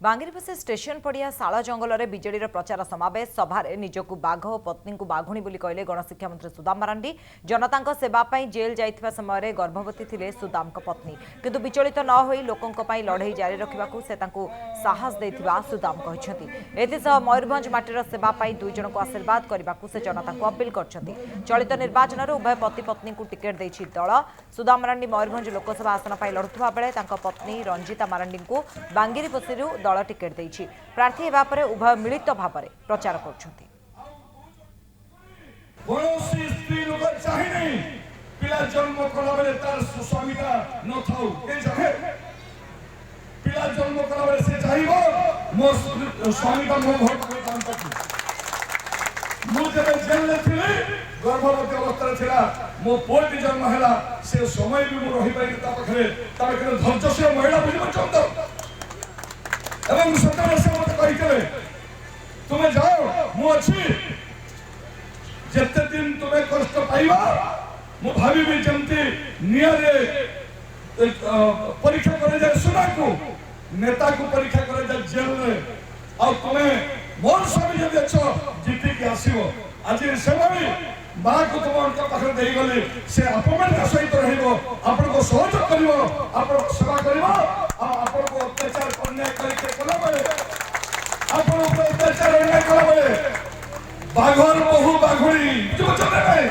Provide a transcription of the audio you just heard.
बांगिरपसी station पड़िया शाला जंगल में बीजेडी प्रचार समावेश सभार निजक बाघ और पत्नी को बाघुणी बोली कहले गणशिक्षा मंत्री सुदाम मारांडी। जनता सेवाई जेल जाइथिबा समय गर्भवती थिले सुदाम पत्नी, किंतु विचलित न होई लोकों पई लड़ाई जारी रखा से साहस देथिबा सुदाम कहछंती। एथिसह मयूरभंज माटीर सेवाई दुई जन को आशीर्वाद करने से जनता को अपील करछंती। चलित निर्वाचन में उभय पति पत्नी को टिकेट देछि दल। सुदाम मारांडी मयूरभंज लोकसभा आसन पर लड़ुवा बेले पत्नी रंजिता मारांडी को बांगिरपसी दल टिकेट देछि। प्रार्थी हेबा परे उभय मिलित भाव में प्रचार करछंती। कौनसी स्त्री लोग चाहे नहीं पिला जन्म कला बेले तार स्वामीता न थाउ के चाहे पिला जन्म कला बेले से चाहिबो मो स्वामीता मो घर को काम करती मु जब जेल ले थिले गर्भवती अवस्था थिला मो पोटी जन्म हैला से समय भी मो रही पाई ता पखरे धैर्य से महिला बुझिबो चंद एवं सरकार से मत कहितले तुमे जाओ मु अछि जते दिन तुम्हें कष्ट पाइबा मु भाबी जमती नियारे परीक्षा करे जाए सुना को नेता को परीक्षा करे जाए जेल रे और तुम्हें मोर स्वामी जब अच्छो जीती के आसीबो आज सेवाई मां को तुम उनका पाखर देई गले से अपमान का सहित रहइबो आपन को सहयोग करिवो आपन को सेवा करिवो आपन को अत्याचार अन्याय करके कला बले आपन को अत्याचार अन्याय कला बले बाघर बहु बाघुड़ी जो चले